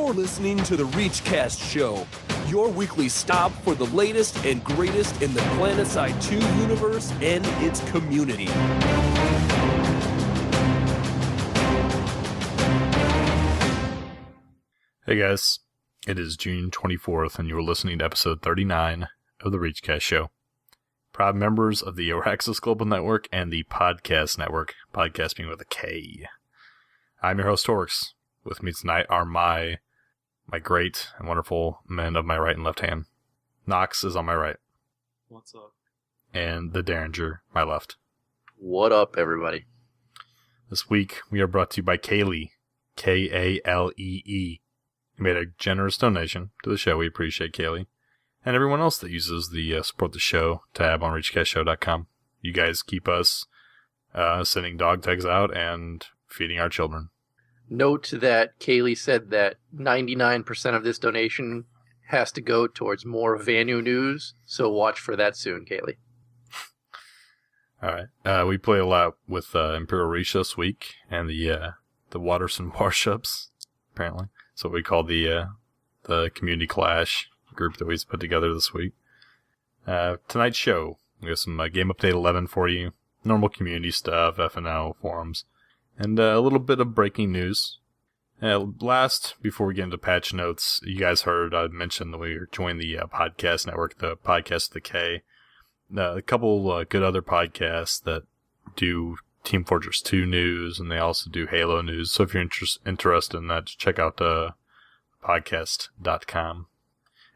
You're listening to the ReachCast show, your weekly stop for the latest and greatest in the PlanetSide 2 universe and its community. Hey guys, it is June 24th and you're listening to episode 39 of the ReachCast show. Proud members of the Auraxis Global Network and the Podcast Network, podcast being with a K. I'm your host Torkz. With me tonight are my great and wonderful men of my right and left hand. Noxx is on my right. What's up? And the Deringer, my left. What up, everybody? This week we are brought to you by Kaylee, K-A-L-E-E. You made a generous donation to the show. We appreciate Kaylee. And everyone else that uses the support the show tab on ReachCastShow.com. You guys keep us sending dog tags out and feeding our children. Note that Kaylee said that 99% of this donation has to go towards more Vanu news, so watch for that soon, Kaylee. All right. We play a lot with Imperial Reach this week and the Watterson Warships, apparently. So we call the Community Clash group that we put together this week. Tonight's show, we have some Game Update 11 for you, normal community stuff, FNO, forums, and a little bit of breaking news. Last, before we get into patch notes, you guys heard I mentioned that we joined the podcast network, the Podcast of the K. A couple good other podcasts that do Team Fortress 2 news, and they also do Halo news. So if you're interested in that, check out podcast.com.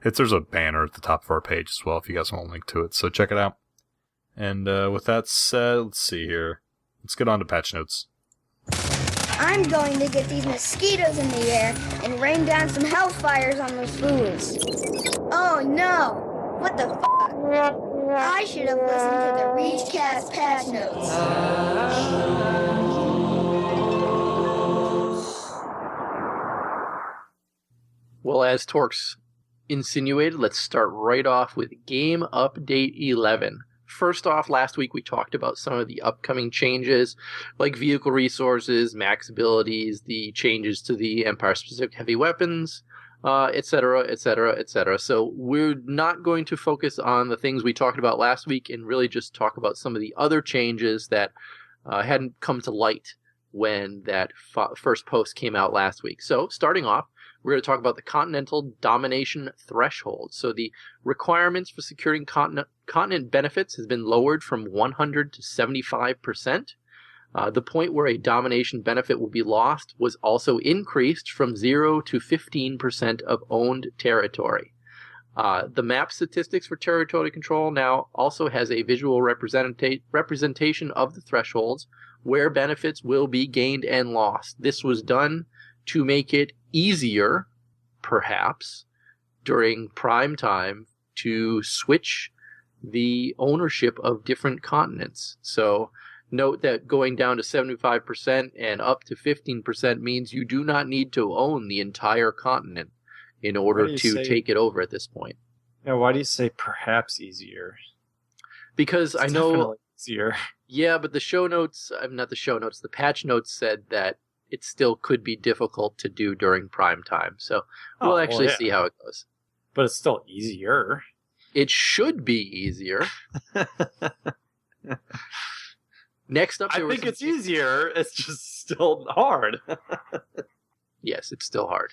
There's a banner at the top of our page as well if you guys want a link to it. So check it out. And with that said, let's see here. Let's get on to patch notes. I'm going to get these mosquitoes in the air and rain down some hellfires on those fools. Oh no! What the f***? I should have listened to the ReachCast patch notes. Well, as Torkz insinuated, let's start right off with Game Update 11. First off, last week we talked about some of the upcoming changes, like vehicle resources, max abilities, the changes to the Empire-specific heavy weapons, etc., etc., etc. So we're not going to focus on the things we talked about last week and really just talk about some of the other changes that hadn't come to light when that first post came out last week. So starting off, we're going to talk about the Continental Domination Threshold. So the requirements for securing continent benefits has been lowered from 100 to 75%. The point where a domination benefit will be lost was also increased from 0 to 15% of owned territory. The map statistics for territory control now also has a visual representation of the thresholds where benefits will be gained and lost. This was done to make it easier, perhaps, during prime time to switch the ownership of different continents. So note that going down to 75% and up to 15% means you do not need to own the entire continent in order to take it over at this point. Yeah, why do you say perhaps easier? Because it's I know... definitely easier. Yeah, but the show notes, not the show notes, the patch notes said that it still could be difficult to do during prime time. So we'll actually see how it goes. But it's still easier. It should be easier. Next up, I think it's easier. It's just still hard. Yes, it's still hard.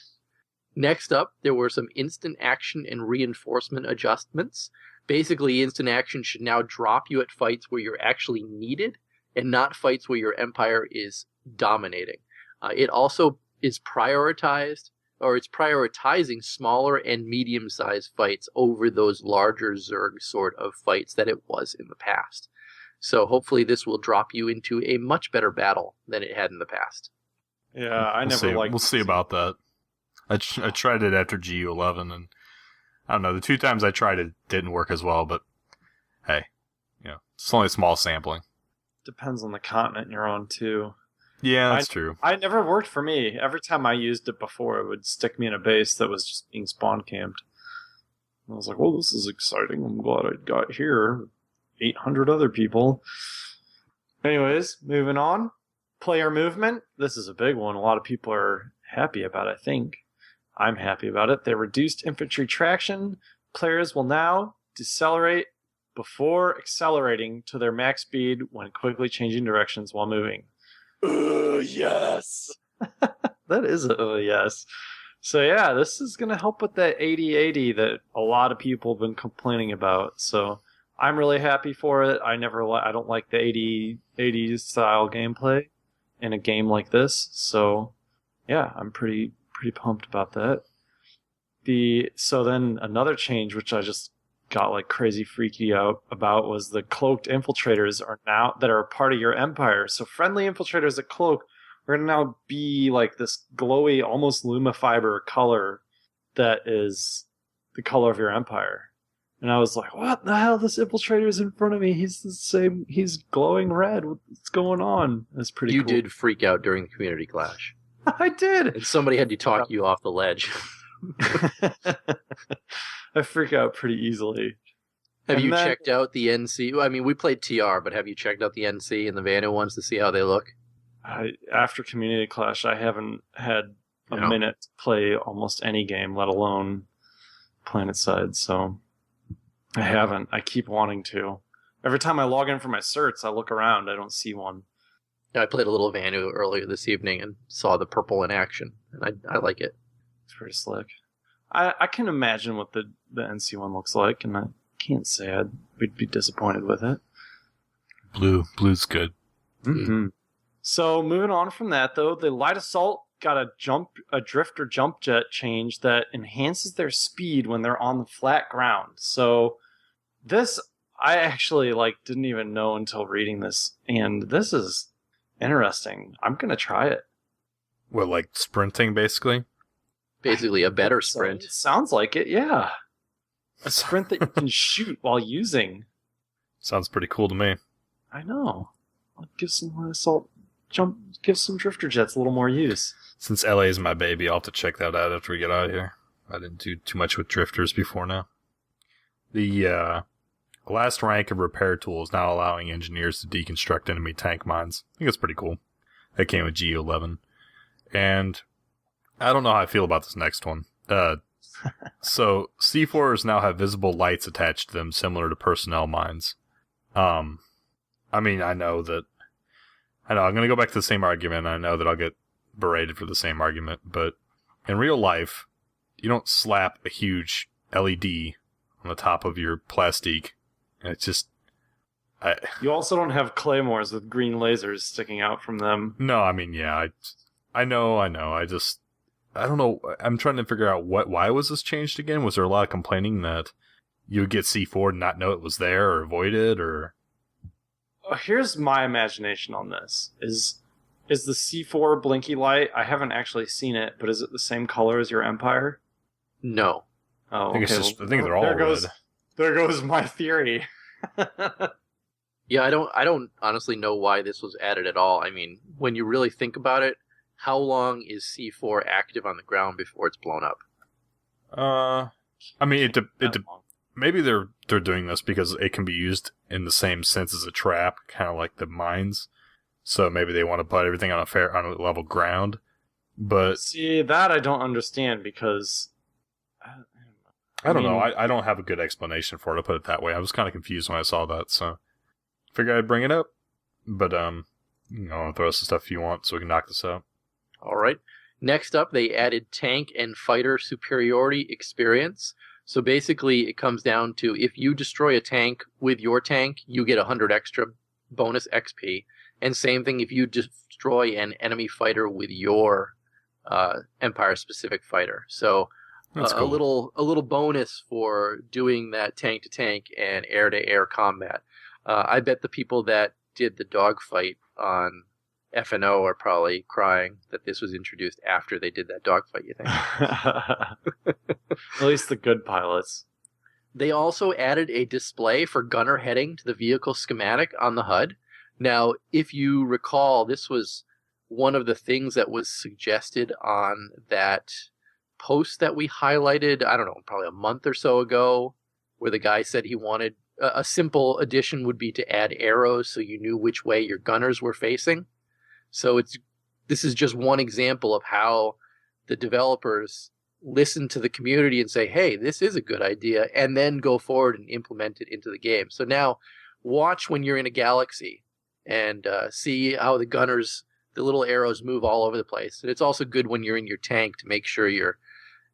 Next up, there were some instant action and reinforcement adjustments. Basically, instant action should now drop you at fights where you're actually needed and not fights where your empire is dominating. It also is prioritizing smaller and medium-sized fights over those larger Zerg sort of fights that it was in the past. So hopefully this will drop you into a much better battle than it had in the past. Yeah, We'll see about that. I tried it after GU11, and I don't know, the 2 times I tried it didn't work as well, but hey, it's only a small sampling. Depends on the continent you're on, too. Yeah, that's true. It never worked for me. Every time I used it before, it would stick me in a base that was just being spawn camped. And I was like, well, this is exciting. I'm glad I got here. 800 other people. Anyways, moving on. Player movement. This is a big one. A lot of people are happy about, I think. I'm happy about it. They reduced infantry traction. Players will now decelerate before accelerating to their max speed when quickly changing directions while moving. Yes. That is a yes. So yeah, this is going to help with that 80-80 that a lot of people have been complaining about. So I'm really happy for it. I don't like the 80 style gameplay in a game like this. So yeah, I'm pretty pumped about that. So then another change, which I just got like crazy freaky out about, was the cloaked infiltrators that are part of your empire. So friendly infiltrators that cloak are going to now be like this glowy, almost lumifiber color that is the color of your empire. And I was like, what the hell? This infiltrator is in front of me. He's the same. He's glowing red. What's going on? That's pretty cool. You did freak out during the community clash. I did. And somebody had to talk you off the ledge. I freak out pretty easily. Have you checked out the NC? I mean, we played TR, but have you checked out the NC and the Vanu ones to see how they look? After Community Clash, I haven't had a minute to play almost any game, let alone PlanetSide, so I haven't. I keep wanting to. Every time I log in for my certs, I look around, I don't see one. Yeah, I played a little Vanu earlier this evening and saw the purple in action, and I like it. It's pretty slick. I can imagine what the NC one looks like, and I can't say we'd be disappointed with it. Blue's good. Mm-hmm. So moving on from that, though, the Light Assault got a drifter jump jet change that enhances their speed when they're on the flat ground. So this I actually didn't even know until reading this, and this is interesting. I'm gonna try it. What, like sprinting, basically? Basically, a better sprint. It sounds like it, yeah. A sprint that you can shoot while using. Sounds pretty cool to me. I know. I'll give some Light Assault give some drifter jets a little more use. Since LA is my baby, I'll have to check that out after we get out of here. I didn't do too much with drifters before now. The last rank of repair tools now allowing engineers to deconstruct enemy tank mines. I think that's pretty cool. That came with GU11. And I don't know how I feel about this next one. So C4s now have visible lights attached to them, similar to personnel mines. I mean, I know I'm going to go back to the same argument. I know that I'll get berated for the same argument, but in real life, you don't slap a huge LED on the top of your plastique. It's just... You also don't have claymores with green lasers sticking out from them. No, I mean, yeah, I know. I don't know. I'm trying to figure out why was this changed again? Was there a lot of complaining that you would get C4 and not know it was there or avoid it, or... Here's my imagination on this. Is the C4 blinky light, I haven't actually seen it, but is it the same color as your Empire? No. Oh, I think they're all red. There goes my theory. Yeah, I don't honestly know why this was added at all. I mean, when you really think about it, how long is C4 active on the ground before it's blown up? I mean, maybe they're doing this because it can be used in the same sense as a trap, kind of like the mines. So maybe they want to put everything on a level ground. But see, that I don't understand because I don't know. I don't have a good explanation for it, to put it that way. I was kind of confused when I saw that, so figured I'd bring it up. But I'll throw some stuff if you want, so we can knock this out. All right. Next up, they added tank and fighter superiority experience. So basically, it comes down to if you destroy a tank with your tank, you get 100 extra bonus XP. And same thing if you destroy an enemy fighter with your Empire-specific fighter. So cool. a little bonus for doing that tank-to-tank and air-to-air combat. I bet the people that did the dogfight on F&O are probably crying that this was introduced after they did that dogfight, you think? At least the good pilots. They also added a display for gunner heading to the vehicle schematic on the HUD. Now, if you recall, this was one of the things that was suggested on that post that we highlighted, I don't know, probably a month or so ago, where the guy said he wanted a simple addition would be to add arrows so you knew which way your gunners were facing. So this is just one example of how the developers listen to the community and say, hey, this is a good idea, and then go forward and implement it into the game. So now watch when you're in a galaxy and see how the gunners, the little arrows move all over the place. And it's also good when you're in your tank to make sure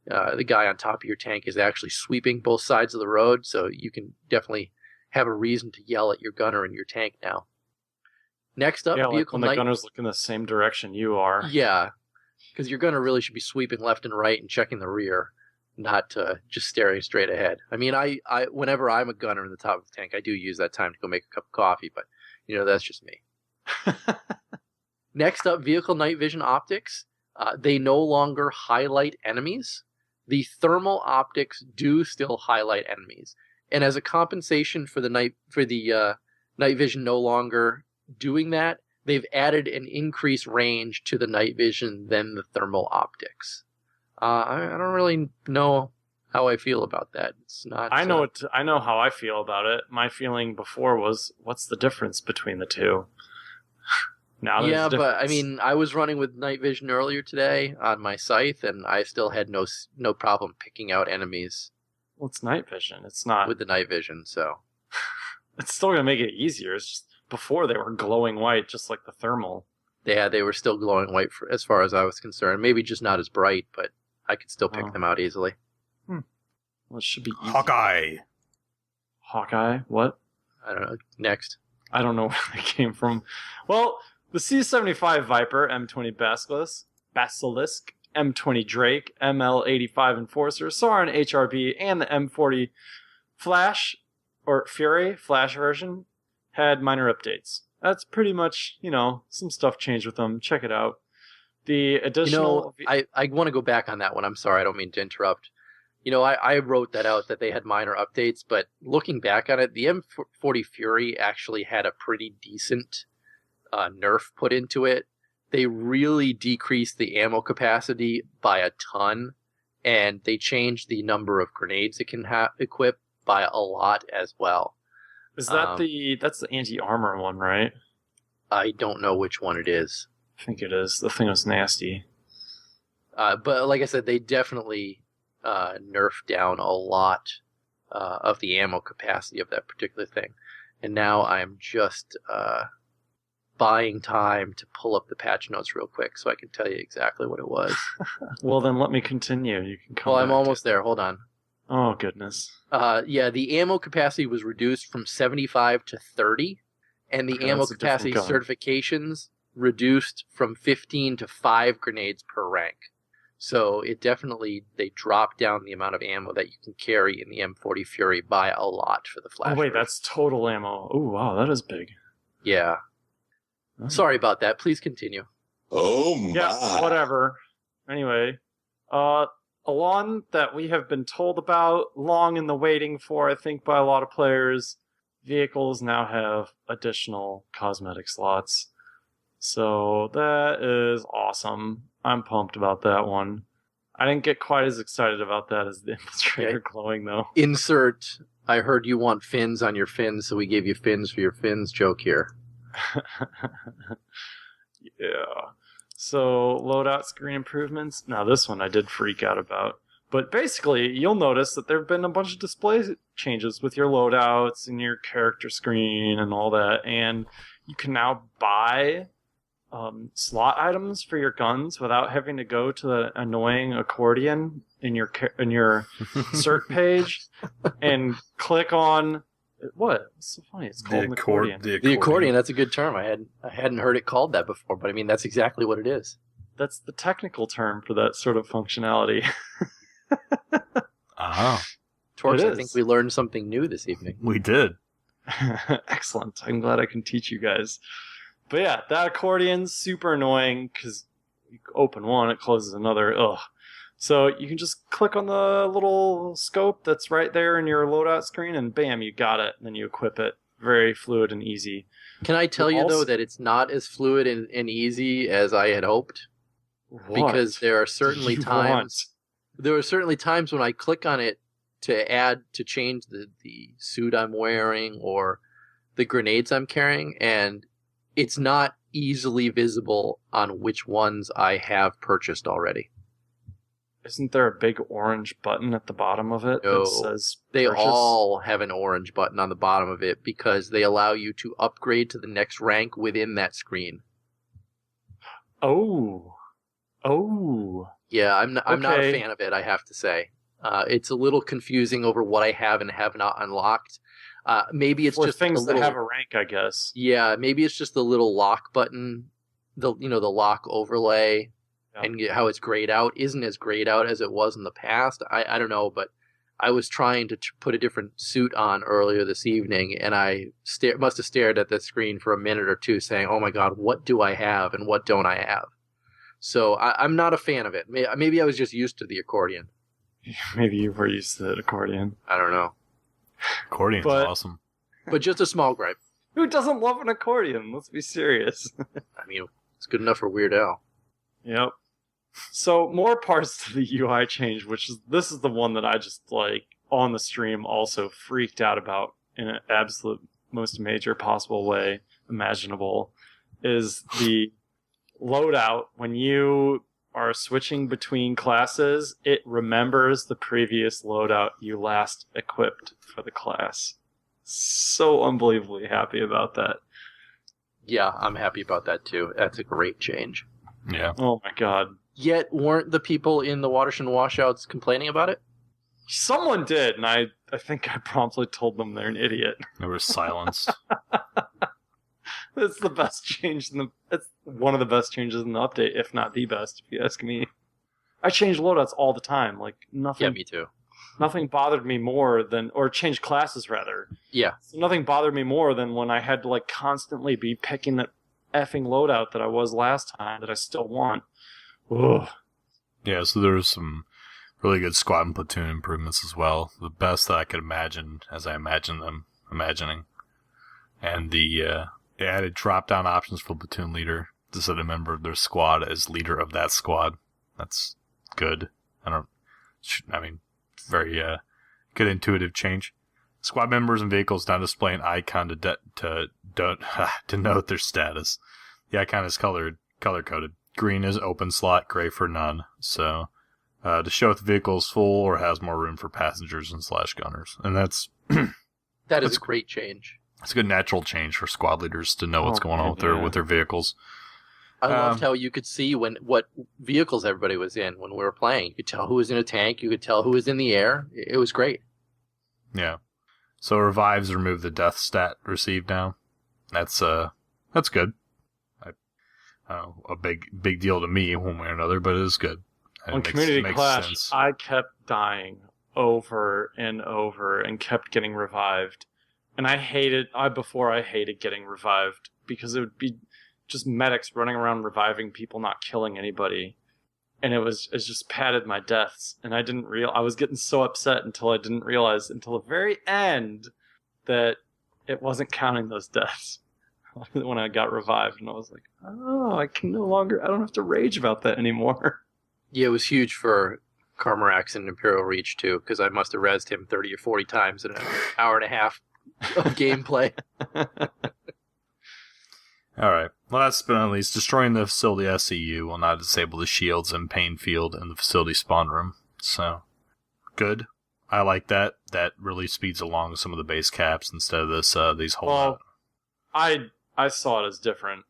the guy on top of your tank is actually sweeping both sides of the road, so you can definitely have a reason to yell at your gunner in your tank now. Next up, like vehicle when the gunners look in the same direction you are. Yeah, because your gunner really should be sweeping left and right and checking the rear, not just staring straight ahead. I mean, I whenever I'm a gunner in the top of the tank, I do use that time to go make a cup of coffee, but that's just me. Next up, vehicle night vision optics. They no longer highlight enemies. The thermal optics do still highlight enemies, and as a compensation for the night vision no longer doing that, they've added an increased range to the night vision than the thermal optics. I don't really know how I feel about that. It's not. I know how I feel about it. My feeling before was, what's the difference between the two? Now yeah, but I mean, I was running with night vision earlier today on my scythe, and I still had no problem picking out enemies. Well, it's night vision. It's not with the night vision, so it's still gonna make it easier. It's just before they were glowing white, just like the thermal. Yeah, they were still glowing white as far as I was concerned. Maybe just not as bright, but I could still pick them out easily. Well, it should be easy. Hawkeye? What? I don't know. Next. I don't know where they came from. Well, the C-75 Viper, M20 Basilisk, M20 Drake, ML-85 Enforcer, Sauron HRB, and the M40 Flash, or Fury, Flash version, had minor updates. That's pretty much, some stuff changed with them. Check it out. The additional... I want to go back on that one. I'm sorry, I don't mean to interrupt. I wrote that out, that they had minor updates, but looking back on it, the M40 Fury actually had a pretty decent nerf put into it. They really decreased the ammo capacity by a ton, and they changed the number of grenades it can equip by a lot as well. Is that that's the anti-armor one, right? I don't know which one it is. I think it is. The thing was nasty. But like I said, they definitely nerfed down a lot of the ammo capacity of that particular thing. And now I'm just buying time to pull up the patch notes real quick so I can tell you exactly what it was. Well, then let me continue. You can come Well, I'm almost there. Hold on. Oh, goodness. Yeah, the ammo capacity was reduced from 75 to 30, and the ammo capacity certifications reduced from 15 to 5 grenades per rank. So it definitely, they dropped down the amount of ammo that you can carry in the M40 Fury by a lot for the Flash. Oh, wait, version. that's total ammo. Oh, wow, that is big. Yeah. Oh. Sorry about that. Please continue. Oh, my. Yeah, whatever. Anyway, a one that we have been told about long in the waiting for, I think, by a lot of players. Vehicles now have additional cosmetic slots. So that is awesome. I'm pumped about that one. I didn't get quite as excited about that as the Infiltrator glowing, though. Insert, I heard you want fins on your fins, so we gave you fins for your fins joke here. Yeah. So, loadout screen improvements. Now, this one I did freak out about. But basically, you'll notice that there have been a bunch of display changes with your loadouts and your character screen and all that. And you can now buy slot items for your guns without having to go to the annoying accordion in your cert page and click on what? It's so funny. It's called an accordion. The accordion. That's a good term. I hadn't heard it called that before, but I mean that's exactly what it is. That's the technical term for that sort of functionality. Torkz, I think we learned something new this evening. We did. Excellent. I'm glad I can teach you guys. But yeah, that accordion's super annoying because you open one, it closes another. Ugh. So you can just click on the little scope that's right there in your loadout screen, and bam, you got it. And then you equip it. Very fluid and easy. Can I tell you, though, that it's not as fluid and easy as I had hoped? What? Because there are certainly times... There are certainly times when I click on it to change the suit I'm wearing or the grenades I'm carrying, and it's not easily visible on which ones I have purchased already. Isn't there a big orange button at the bottom of it No. that says They purchase? all have an orange button on the bottom of it because they allow you to upgrade to the next rank within that screen. Oh. Yeah, I'm not a Okay. fan of it, I have to say. It's a little confusing over what I have and have not unlocked. Maybe it's For just things a little, that have a rank, I guess. Yeah, maybe it's just the little lock button, the lock overlay, Yeah. and how it's grayed out isn't as grayed out as it was in the past. I don't know, but I was trying to put a different suit on earlier this evening, and I must have stared at the screen for a minute or two saying, oh my god, what do I have and what don't I have? So I'm not a fan of it. Maybe I was just used to the accordion. Maybe you were used to the accordion. I don't know. Accordion's But- awesome. But just a small gripe. Who doesn't love an accordion? Let's be serious. I mean, it's good enough for Weird Al. Yep. So more parts to the UI change, this is the one that I just on the stream also freaked out about in an absolute most major possible way imaginable, is the loadout. When you are switching between classes, it remembers the previous loadout you last equipped for the class. So unbelievably happy about that. Yeah, I'm happy about that too. That's a great change. Yeah. Oh my god. Yet, weren't the people in the watershed washouts complaining about it? Someone did, and I think I promptly told them they're an idiot. They were silenced. It's the best change it's one of the best changes in the update, if not the best, if you ask me. I change loadouts all the time. Nothing. Yeah, me too. Nothing bothered me more than, or change classes rather. Yeah. So nothing bothered me more than when I had to constantly be picking that effing loadout that I was last time that I still want. Ugh. Yeah, so there was some really good squad and platoon improvements as well. The best that I could imagine as I imagined them imagining. And the they added drop-down options for platoon leader to set a member of their squad as leader of that squad. That's good. Very good intuitive change. Squad members and vehicles now display an icon to denote their status. The icon is color-coded. Green is open slot, gray for none. So, to show if the vehicle is full or has more room for passengers and /gunners. And that's That is a great change. it's a good natural change for squad leaders to know what's going on with their vehicles. I loved how you could see what vehicles everybody was in when we were playing. You could tell who was in a tank. You could tell who was in the air. It was great. Yeah. So revives remove the death stat received now. That's good. A big deal to me one way or another, but it is good. And On it Community makes Clash, sense. I kept dying over and over and kept getting revived. And I hated getting revived because it would be just medics running around reviving people, not killing anybody. And it just padded my deaths. And I was getting so upset until I didn't realize until the very end that it wasn't counting those deaths when I got revived. And I was like, oh, I don't have to rage about that anymore. Yeah, it was huge for Carmarax and Imperial Reach too, because I must have rezzed him 30 or 40 times in an hour and a half of gameplay. Alright. Last but not least, destroying the facility SCU will not disable the shields and pain field in the facility spawn room. So, good. I like that. That really speeds along some of the base caps instead of these whole... Well, I saw it as different.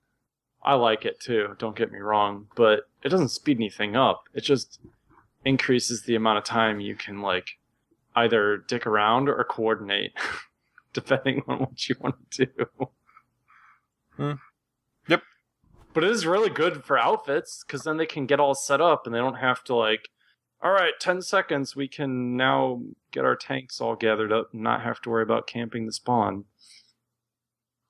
I like it too, don't get me wrong, but it doesn't speed anything up. It just increases the amount of time you can either dick around or coordinate, depending on what you want to do. Yep. But it is really good for outfits, because then they can get all set up and they don't have to alright, 10 seconds, we can now get our tanks all gathered up and not have to worry about camping the spawn.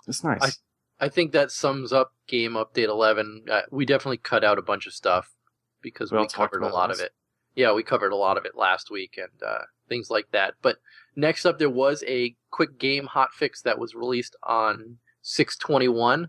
It's nice. I think that sums up Game Update 11. We definitely cut out a bunch of stuff because we covered a lot of it. Yeah, we covered a lot of it last week and things like that. But next up, there was a quick game hotfix that was released on 6/21.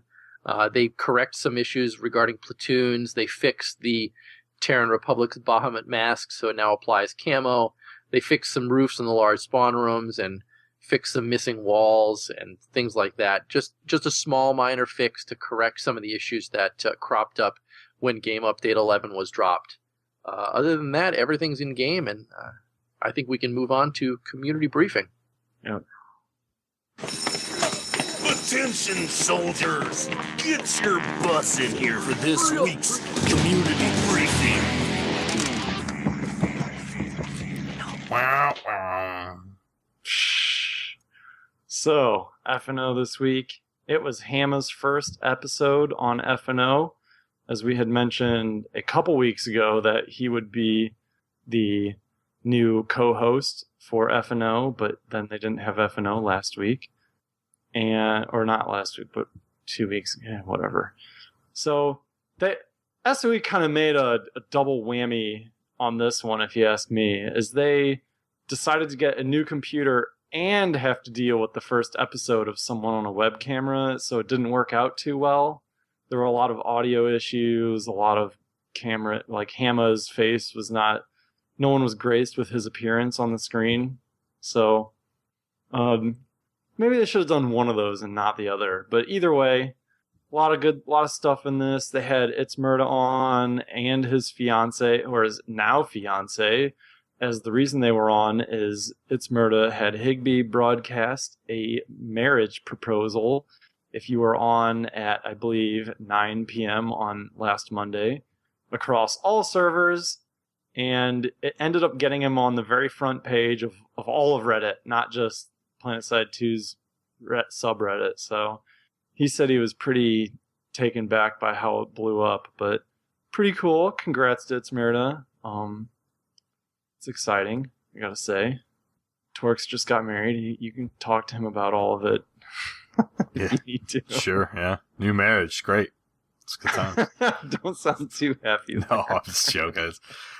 They correct some issues regarding platoons. They fixed the Terran Republic's Bahamut mask, so it now applies camo. They fixed some roofs in the large spawn rooms and fix some missing walls and things like that. Just a small minor fix to correct some of the issues that cropped up when Game Update 11 was dropped. Other than that, everything's in game, and I think we can move on to community briefing. Yeah. Attention, soldiers! Get your bus in here for this week's community briefing. So, F&O this week. It was Hamma's first episode on F&O. As we had mentioned a couple weeks ago that he would be the new co-host for F&O, but then they didn't have F&O last week. Or not last week, but 2 weeks, whatever. So, SOE kind of made a double whammy on this one, if you ask me, as they decided to get a new computer and have to deal with the first episode of someone on a web camera, so it didn't work out too well. There were a lot of audio issues, a lot of camera, like Hamma's face was not, no one was graced with his appearance on the screen. So, maybe they should have done one of those and not the other. But either way, a lot of stuff in this. They had It's Murda on and his fiance, or his now fiance, as the reason they were on is It's Murda had Higby broadcast a marriage proposal if you were on at, I believe, 9 p.m. on last Monday across all servers, and it ended up getting him on the very front page of all of Reddit, not just PlanetSide 2's subreddit. So he said he was pretty taken back by how it blew up, but pretty cool. Congrats to It's Murda. It's exciting, I gotta say. Torkz just got married. You can talk to him about all of it. Yeah, you need to. Sure, yeah. New marriage, great. It's a good time. Don't sound too happy. No, I'm just joking.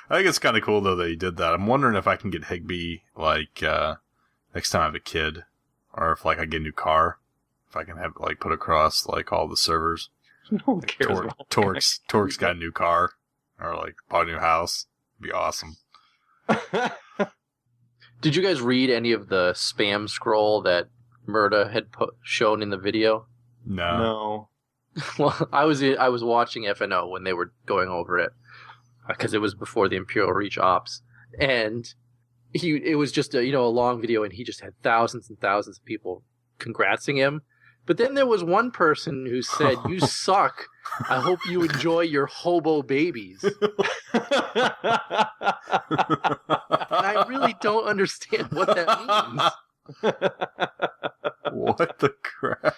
I think it's kind of cool, though, that he did that. I'm wondering if I can get Higby, like, next time I have a kid, or if, like, I get a new car, if I can have, like, put across, like, all the servers. No one cares about Torkz got a new car, or, like, bought a new house. It'd be awesome. Did you guys read any of the spam scroll that Murda had shown in the video? No. Well, I was watching FNO when they were going over it, because it was before the Imperial Reach ops, and it was just a long video, and he just had thousands and thousands of people congratsing him. But then there was one person who said, "You suck. I hope you enjoy your hobo babies." And I really don't understand what that means. What the crap?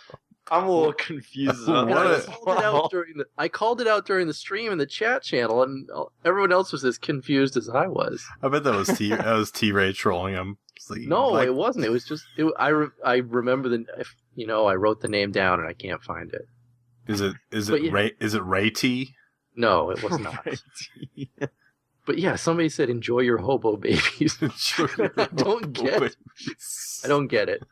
I'm a little confused about that. I called it out during the stream in the chat channel, and everyone else was as confused as I was. I bet that was T-Ray trolling him. No, it wasn't. It was just I remember I wrote the name down and I can't find it. Is it Ray T? No, it was not. But yeah, somebody said, "Enjoy your hobo babies." I don't get it.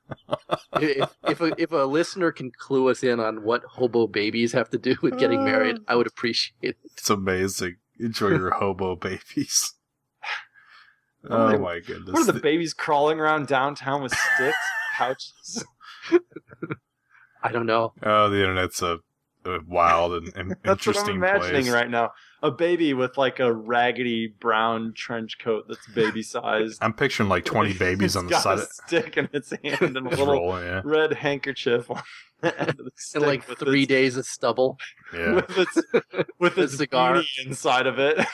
If a listener can clue us in on what hobo babies have to do with getting married, I would appreciate it. It's amazing. Enjoy your hobo babies. Oh my goodness. What are the babies crawling around downtown with sticks, pouches? I don't know. Oh, the internet's a wild and That's interesting what I'm imagining place right now. A baby with like a raggedy brown trench coat that's baby sized. I'm picturing like 20 babies on the side of a stick in its hand and a little rolling, red handkerchief on the end of the stick. And like 3 days of stubble. Yeah. with its cigar inside of it.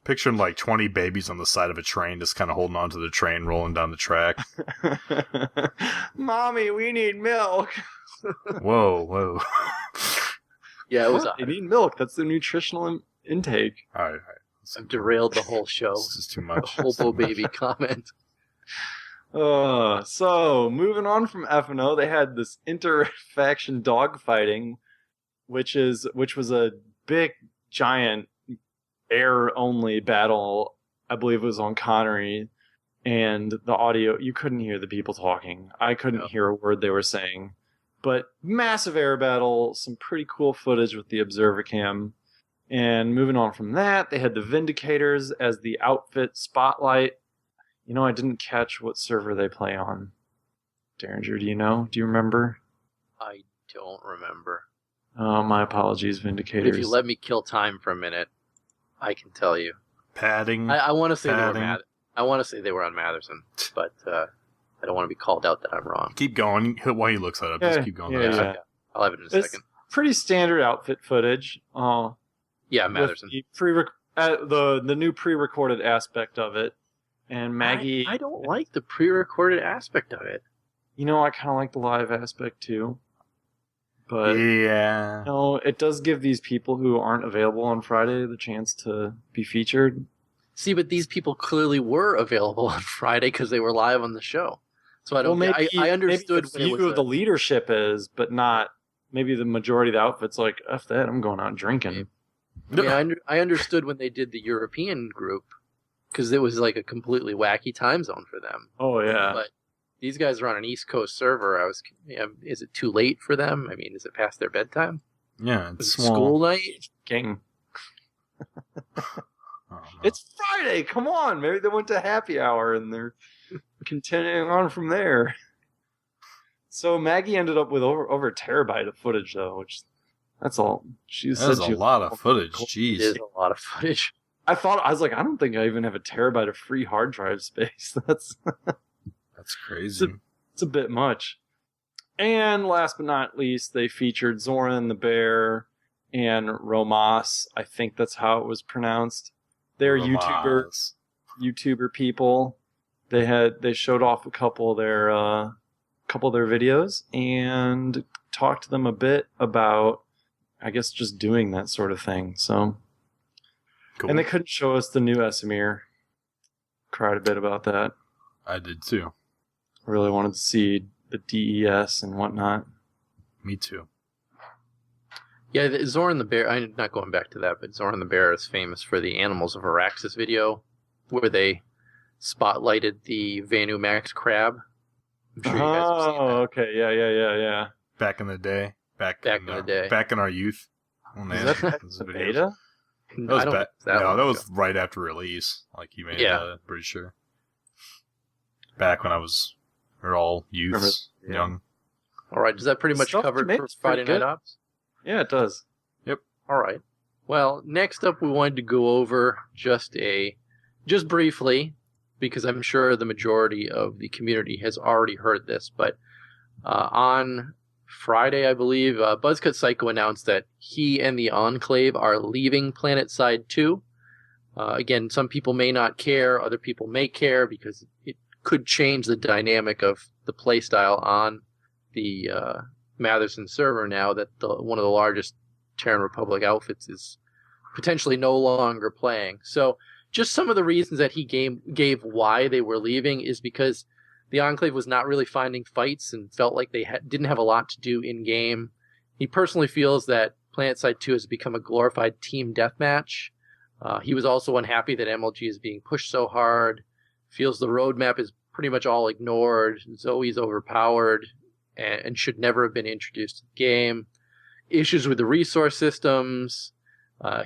Picturing like 20 babies on the side of a train just kind of holding onto the train rolling down the track. Mommy, we need milk. Whoa. Yeah, it was. They need milk. That's the nutritional intake. All right. I've derailed the whole show. This is too much. A hobo baby comment. So moving on from F&O, they had this inter-faction dogfighting, which was a big, giant, air-only battle. I believe it was on Connery, and the audio, you couldn't hear the people talking. I couldn't hear a word they were saying. But massive air battle, some pretty cool footage with the observer cam. And moving on from that, they had the Vindicators as the outfit spotlight. I didn't catch what server they play on. Deringer, do you know? Do you remember? I don't remember. Oh, my apologies, Vindicators. But if you let me kill time for a minute, I can tell you. Padding. I want to say Padding. I want to say they were on Matherson, but I don't want to be called out that I'm wrong. Keep going. While he looks that up, just keep going. Yeah. I'll have it in a It's second. pretty standard outfit footage. Yeah, With Matherson. the new pre-recorded aspect of it, and Maggie. I don't like the pre-recorded aspect of it. You know, I kind of like the live aspect too, but Yeah. it does give these people who aren't available on Friday the chance to be featured. See, but these people clearly were available on Friday because they were live on the show. So I don't. I understood maybe when the few of the leadership is, but not maybe the majority of the outfits. Like, F that, I'm going out and drinking. I understood when they did the European group because it was like a completely wacky time zone for them. Oh yeah, But these guys are on an East Coast server. Is it too late for them? I mean, is it past their bedtime? Yeah, Is it's it school night? gang. Oh, no. It's Friday. Come on, maybe they went to happy hour and they're continuing on from there. So Maggie ended up with over a terabyte of footage, though, which that's all. That's a lot of footage. Jeez. It is a lot of footage. I was like, I don't think I even have a terabyte of free hard drive space. That's crazy. it's a bit much. And last but not least, they featured Zoran the Bear and Romas. I think that's how it was pronounced. They're Romas. YouTuber people. They showed off a couple of their videos and talked to them a bit about, I guess, just doing that sort of thing. So, Cool. And they couldn't show us the new Esamir. Cried a bit about that. I did too. Really wanted to see the DES and whatnot. Me too. Yeah, Zoran the Bear, I'm not going back to that, but Zoran the Bear is famous for the Animals of Auraxis video, where they spotlighted the Vanu Max crab. I'm sure you guys have seen that. Oh, okay. Yeah. Back in the day. Back in the day. Back in our youth. When they Is had that those the videos. beta? That was I don't back. think it's that No, long that was ago. right after release. Like you made Yeah. pretty sure. Back when we're all youths, Yeah. young. All right, does that pretty much Stuff cover to it make for is pretty Friday Night good. Ops? Yeah, it does. All right. Well, next up, we wanted to go over just briefly, because I'm sure the majority of the community has already heard this, but on Friday, I believe, BuzzCut Psycho announced that he and the Enclave are leaving PlanetSide 2. Again, some people may not care, other people may care, because it could change the dynamic of the playstyle on the Matherson server now that one of the largest Terran Republic outfits is potentially no longer playing. So just some of the reasons that he gave why they were leaving is because the Enclave was not really finding fights and felt like they didn't have a lot to do in-game. He personally feels that PlanetSide 2 has become a glorified team deathmatch. He was also unhappy that MLG is being pushed so hard, feels the roadmap is pretty much all ignored, Zoe's overpowered, and should never have been introduced to the game. Issues with the resource systems.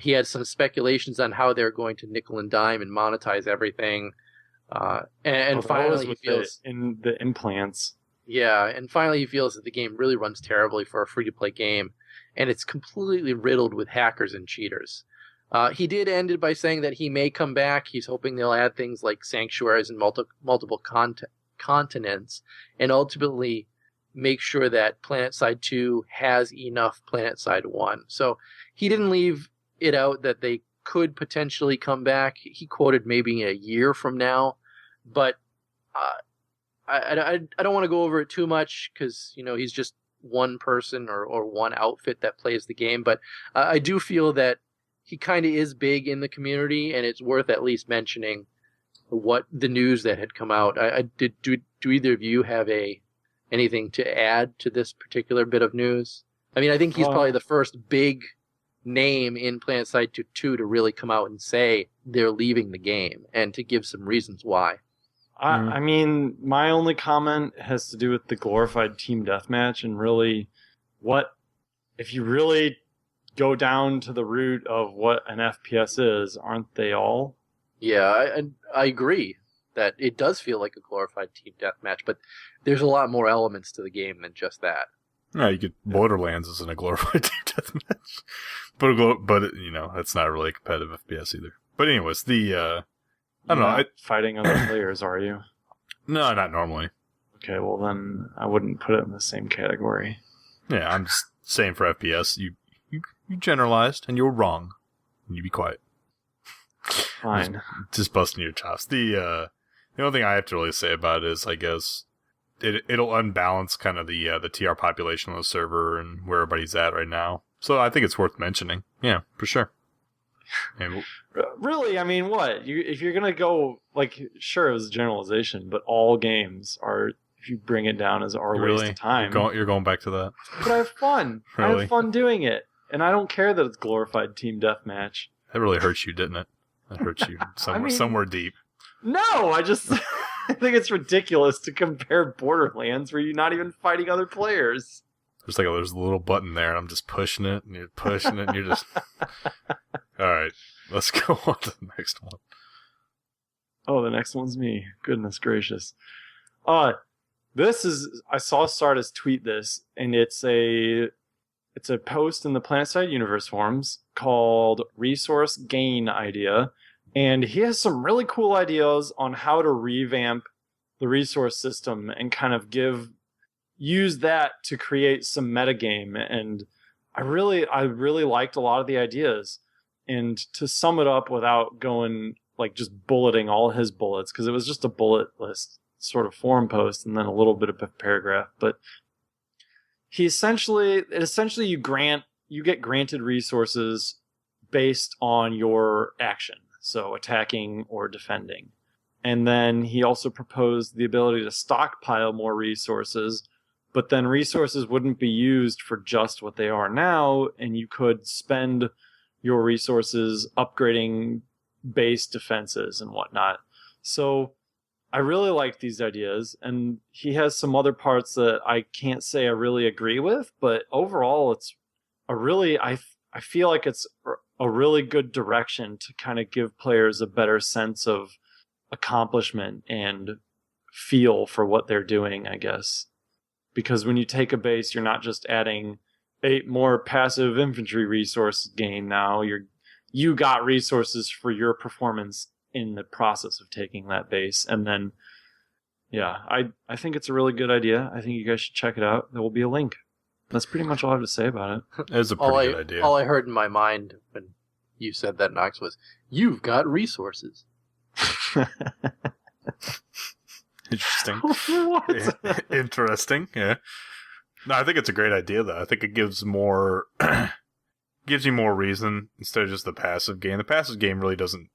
He had some speculations on how they're going to nickel and dime and monetize everything. And finally, he feels in the implants. Yeah, and finally he feels that the game really runs terribly for a free-to-play game, and it's completely riddled with hackers and cheaters. He did end it by saying that he may come back. He's hoping they'll add things like sanctuaries and multiple continents, and ultimately make sure that PlanetSide 2 has enough PlanetSide 1. So he didn't leave it out that they could potentially come back. He quoted maybe a year from now, but I don't want to go over it too much because, he's just one person or one outfit that plays the game. But I do feel that he kind of is big in the community, and it's worth at least mentioning what the news that had come out. Do either of you have anything to add to this particular bit of news? I mean, I think he's probably the first big name in PlanetSide 2 to really come out and say they're leaving the game and to give some reasons why. I mean, my only comment has to do with the glorified team deathmatch, and really, if you really go down to the root of what an FPS is, aren't they all? Yeah, I agree that it does feel like a glorified team deathmatch, but there's a lot more elements to the game than just that. No, you could. Borderlands isn't a glorified team deathmatch, but you know, it's not really a competitive FPS either. But anyways, I don't know. Fighting other players, are you? No, not normally. Okay, well then I wouldn't put it in the same category. Yeah, I'm just saying for FPS, you generalized and you were wrong. You be quiet. Fine. Just busting your chops. The only thing I have to really say about it is, I guess, it'll unbalance kind of the TR population on the server and where everybody's at right now. So I think it's worth mentioning. Yeah, for sure. And really, I mean, what? If you're gonna go, like, sure, it was a generalization, but all games are, if you bring it down, as a waste of time. You're going back to that. But I have fun. Really? I have fun doing it. And I don't care that it's glorified team deathmatch. That really hurts you, didn't it? That hurts you somewhere deep. No, I just I think it's ridiculous to compare Borderlands where you're not even fighting other players. There's a little button there, and I'm just pushing it, and you're pushing it, and you're just... All right, let's go on to the next one. Oh, the next one's me. Goodness gracious. This is... I saw Sardis tweet this, and it's a post in the PlanetSide Universe forums called Resource Gain Idea, and he has some really cool ideas on how to revamp the resource system and kind of use that to create some metagame. And I really liked a lot of the ideas. And to sum it up without going like just bulleting all his bullets, because it was just a bullet list sort of forum post and then a little bit of a paragraph, but essentially you get granted resources based on your action, so attacking or defending. And then he also proposed the ability to stockpile more resources, but then resources wouldn't be used for just what they are now, and you could spend your resources upgrading base defenses and whatnot. So I really like these ideas, and he has some other parts that I can't say I really agree with, but overall it's I feel like it's a really good direction to kind of give players a better sense of accomplishment and feel for what they're doing, I guess. Because when you take a base, you're not just adding 8 more passive infantry resource gain now. You got resources for your performance in the process of taking that base. And then, yeah, I think it's a really good idea. I think you guys should check it out. There will be a link. That's pretty much all I have to say about it. It's a pretty good idea. All I heard in my mind when you said that, Noxx, was, you've got resources. Interesting. What? Interesting, yeah. No, I think it's a great idea, though. I think it gives you more reason instead of just the passive game. The passive game really doesn't,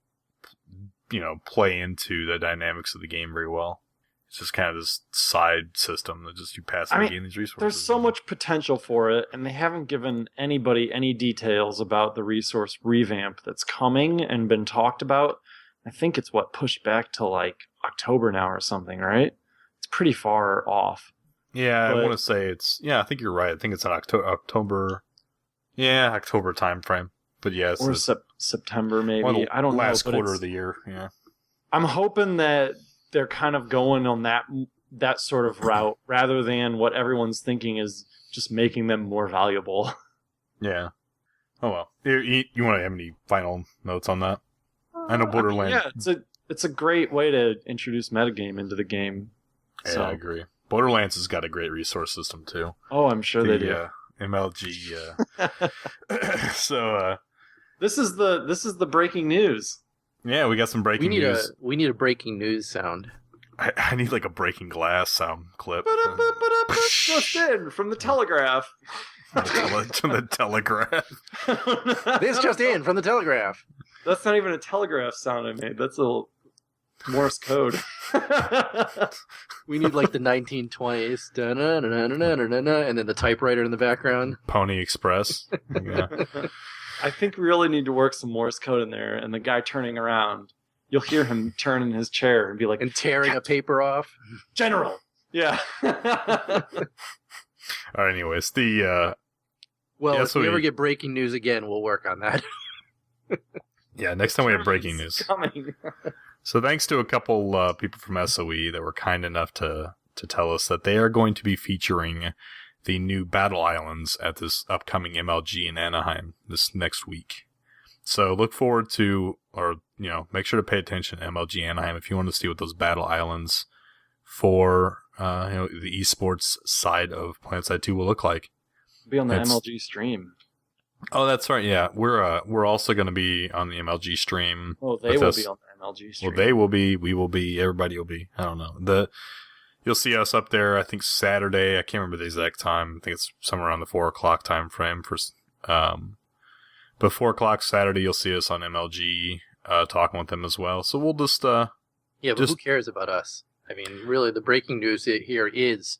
play into the dynamics of the game very well. It's just kind of this side system that just you passively gain these resources. There's so much potential for it, and they haven't given anybody any details about the resource revamp that's coming and been talked about. I think it's pushed back to like October now or something, right? It's pretty far off. Yeah, I want to say I think you're right. I think it's an October time frame. But yeah, or September maybe. I don't know. Last quarter of the year, yeah. I'm hoping that they're kind of going on that sort of route rather than what everyone's thinking is just making them more valuable. Yeah. Oh well. You want to have any final notes on that? I know Borderlands. It's a great way to introduce metagame into the game. Yeah, so. I agree. Borderlands has got a great resource system too. Oh, I'm sure they do. MLG. So this is the breaking news. Yeah, we got some breaking news. We need a breaking news sound. I need like a breaking glass sound clip. Just in from the Telegraph. To the Telegraph. This just in from the Telegraph. That's not even a telegraph sound I made. That's a Morse code. We need like the 1920s, and then the typewriter in the background. Pony Express. Yeah. I think we really need to work some Morse code in there, and the guy turning around, you'll hear him turn in his chair and be like... And tearing a paper off. General! Yeah. All right, anyways, if we ever get breaking news again, we'll work on that. Yeah, next time we have breaking news. Coming. So thanks to a couple people from SOE that were kind enough to tell us that they are going to be featuring the new battle islands at this upcoming MLG in Anaheim this next week. So look forward to, or make sure to pay attention to MLG Anaheim if you want to see what those battle islands for the esports side of PlanetSide 2 will look like. Be on the MLG stream. Oh, that's right. Yeah, we're also going to be on the MLG stream. Oh, they will be on the MLG stream. Well, they will be. We will be. Everybody will be. I don't know. You'll see us up there. I think Saturday. I can't remember the exact time. I think it's somewhere around the 4:00 time frame for. But 4:00 Saturday, you'll see us on MLG talking with them as well. So we'll just. Yeah, but who cares about us? I mean, really, the breaking news here is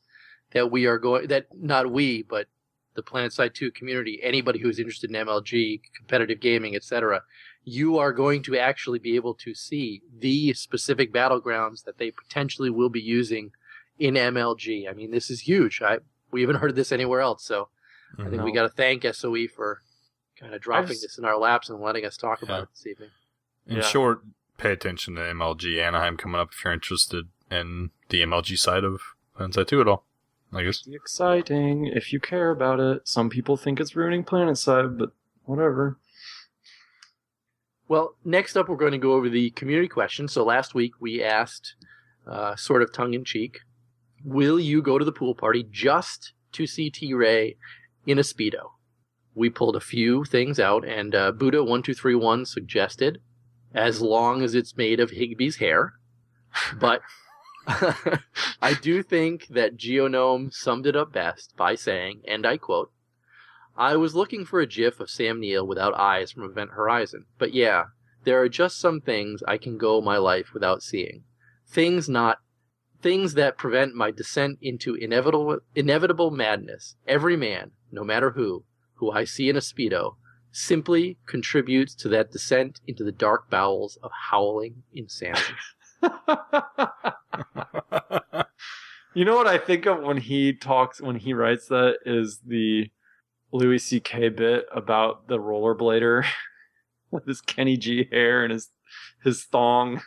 that we are going. That not we, but the PlanetSide 2 community, anybody who's interested in MLG, competitive gaming, etc., you are going to actually be able to see the specific battlegrounds that they potentially will be using in MLG. I mean, this is huge. We haven't heard this anywhere else, so I think we got to thank SOE for kind of dropping this in our laps and letting us talk about it this evening. In short, pay attention to MLG Anaheim coming up if you're interested in the MLG side of PlanetSide 2 at all. I guess. Exciting if you care about it. Some people think it's ruining PlanetSide, but whatever. Well, next up we're going to go over the community question. So last week we asked, sort of tongue-in-cheek, will you go to the pool party just to see T-Ray in a Speedo? We pulled a few things out, and Buddha1231 suggested, as long as it's made of Higby's hair, but... I do think that Geonome summed it up best by saying, and I quote, I was looking for a gif of Sam Neill without eyes from Event Horizon, but yeah, there are just some things I can go my life without seeing. Things that prevent my descent into inevitable madness. Every man, no matter who I see in a Speedo, simply contributes to that descent into the dark bowels of howling insanity. You know what I think of when he writes that is the Louis C.K. bit about the rollerblader with his Kenny G hair and his thong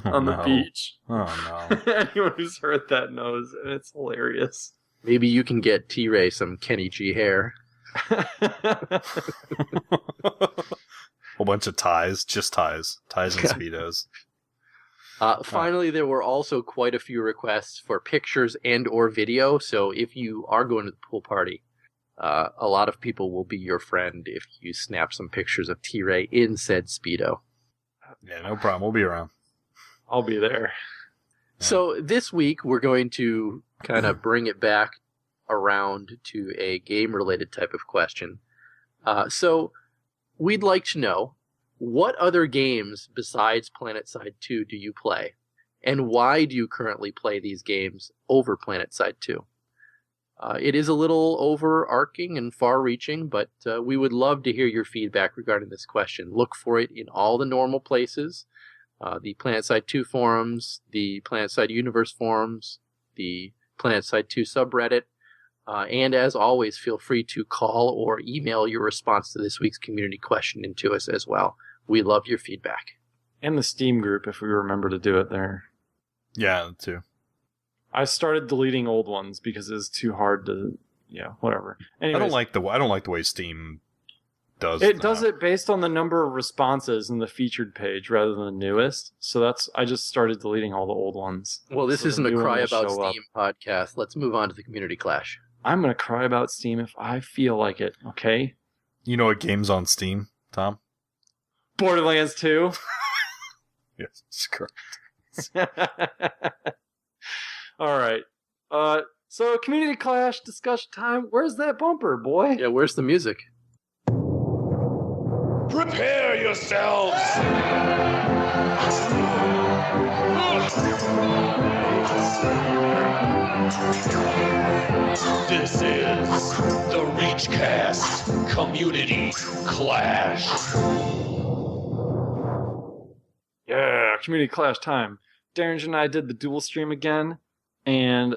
on the beach. Oh no. Anyone who's heard that knows, and it's hilarious. Maybe you can get T-Ray some Kenny G hair. Whole bunch of ties and Speedos. Finally, there were also quite a few requests for pictures and or video. So if you are going to the pool party, a lot of people will be your friend if you snap some pictures of T-Ray in said Speedo. Yeah, no problem. We'll be around. I'll be there. So this week, we're going to kind of bring it back around to a game-related type of question. So we'd like to know, what other games besides PlanetSide 2 do you play? And why do you currently play these games over PlanetSide 2? It is a little overarching and far-reaching, but we would love to hear your feedback regarding this question. Look for it in all the normal places. The PlanetSide 2 forums, the PlanetSide Universe forums, the PlanetSide 2 subreddit, and as always, feel free to call or email your response to this week's community question into us as well. We love your feedback. And the Steam group, if we remember to do it there. Yeah, too. I started deleting old ones because it's too hard to, whatever. Anyways, I don't like the way Steam does it. It does it based on the number of responses in the featured page rather than the newest. So I just started deleting all the old ones. Well, this isn't a cry about Steam podcast. Let's move on to the community clash. I'm going to cry about Steam if I feel like it, okay? You know what game's on Steam, Tom? Borderlands 2. Yes, that's correct. All right. So community clash discussion time. Where's that bumper, boy? Yeah, where's the music? Prepare yourselves! This is the ReachCast Community Clash. Yeah, community clash time. Deringer and I did the dual stream again, and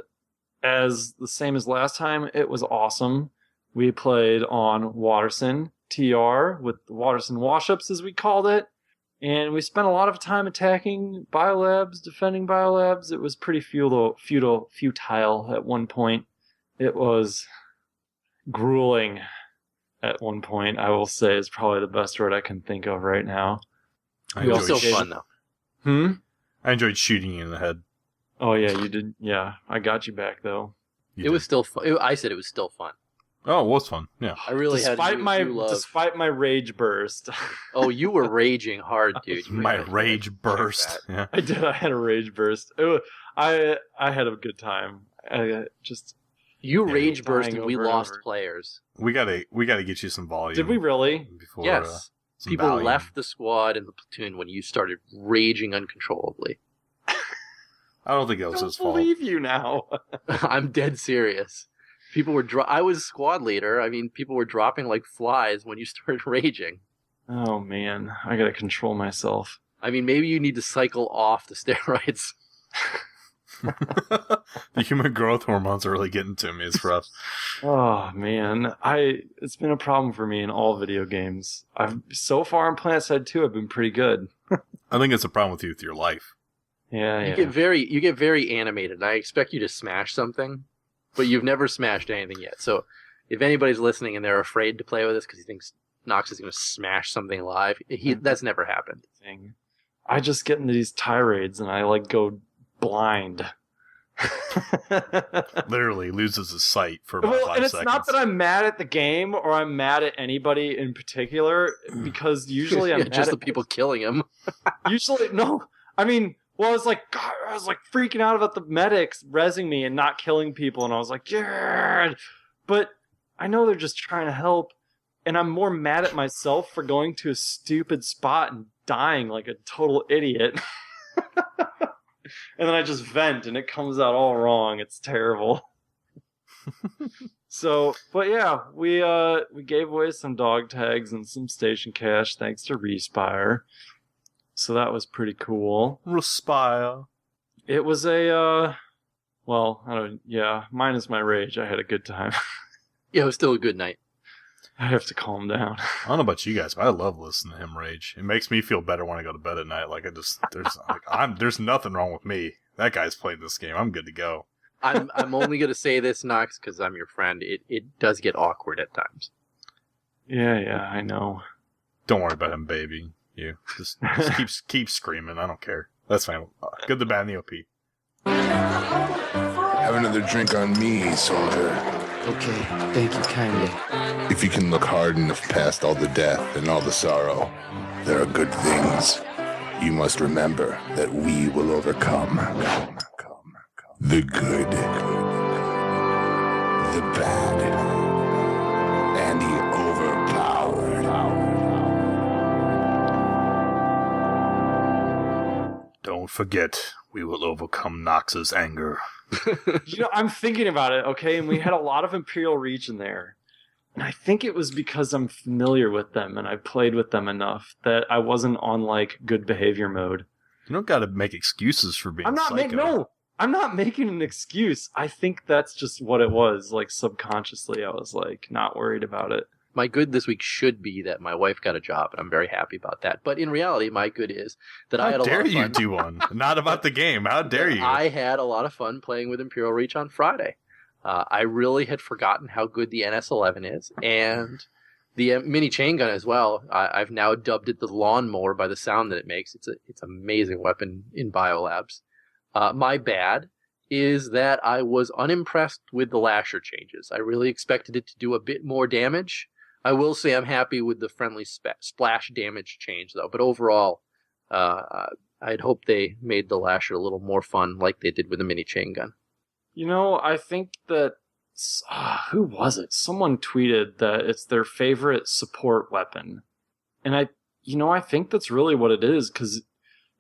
as the same as last time, it was awesome. We played on Waterson TR with the Waterson Washups, as we called it, and we spent a lot of time attacking biolabs, defending biolabs. It was pretty futile at one point, It was grueling at one point, I will say, is probably the best word I can think of right now. It was still fun, though. I enjoyed shooting you in the head. Oh, yeah, you did. Yeah, I got you back, though. It was still fun. I said it was still fun. Oh, it was fun. Yeah. I really despite had despite my rage burst. Oh, you were raging hard, dude. My rage burst. Yeah. I did. I had a rage burst. I had a good time. You rage burst and we over and lost over. players. We gotta get you some volume. Did we really? Before, Yes. some People volume. left the squad and the platoon when you started raging uncontrollably. I don't think that was I his don't fault. believe you now. I'm dead serious. People were I was squad leader. I mean, people were dropping like flies when you started raging. Oh man, I gotta control myself. I mean, maybe you need to cycle off the steroids. The human growth hormones are really getting to me. It's rough. Oh man, it's been a problem for me in all video games. So far in PlanetSide 2, I've been pretty good. I think it's a problem with your life. Yeah, You yeah. get very animated, and I expect you to smash something, but you've never smashed anything yet. So if anybody's listening and they're afraid to play with us because he thinks Noxx is going to smash something live, that's never happened. I just get into these tirades and I like go blind. Literally loses his sight for about 5 And it's seconds. not that I'm mad at the game or I'm mad at anybody in particular, because usually I'm Yeah, mad just at the people killing him. Usually, no. I mean, well, I was like freaking out about the medics rezzing me and not killing people, and I was like, yeah. But I know they're just trying to help, and I'm more mad at myself for going to a stupid spot and dying like a total idiot. And then I just vent, and it comes out all wrong. It's terrible. So, but yeah, we gave away some dog tags and some station cash thanks to Respire. So that was pretty cool. Respire. It was minus my rage, I had a good time. Yeah, it was still a good night. I have to calm down. I don't know about you guys, but I love listening to him rage. It makes me feel better when I go to bed at night. Like there's nothing wrong with me. That guy's played this game. I'm good to go. I'm only going to say this, Noxx, because I'm your friend. It does get awkward at times. Yeah, I know. Don't worry about him, baby. You just keep screaming. I don't care. That's fine. Good, the bad, and the OP. Have another drink on me, soldier. Okay, thank you kindly. If you can look hard enough past all the death and all the sorrow, there are good things. You must remember that we will overcome the good, the bad, and the overpowered. Don't forget, we will overcome Noxx's anger. I'm thinking about it, okay? And we had a lot of Imperial Reach in there. And I think it was because I'm familiar with them and I played with them enough that I wasn't on, like, good behavior mode. You don't got to make excuses for being I'm not making an excuse. I think that's just what it was. Like, subconsciously, I was, like, not worried about it. My good this week should be that my wife got a job, and I'm very happy about that. But in reality, my good is that I had a lot of fun. How dare you do one? Not about the game. How dare you? I had a lot of fun playing with Imperial Reach on Friday. I really had forgotten how good the NS-11 is, and the mini chain gun as well. I've now dubbed it the lawnmower by the sound that it makes. It's an amazing weapon in biolabs. My bad is that I was unimpressed with the lasher changes. I really expected it to do a bit more damage. I will say I'm happy with the friendly splash damage change, though. But overall, I'd hoped they made the lasher a little more fun like they did with the mini chain gun. I think that... who was it? Someone tweeted that it's their favorite support weapon. And I think that's really what it is, because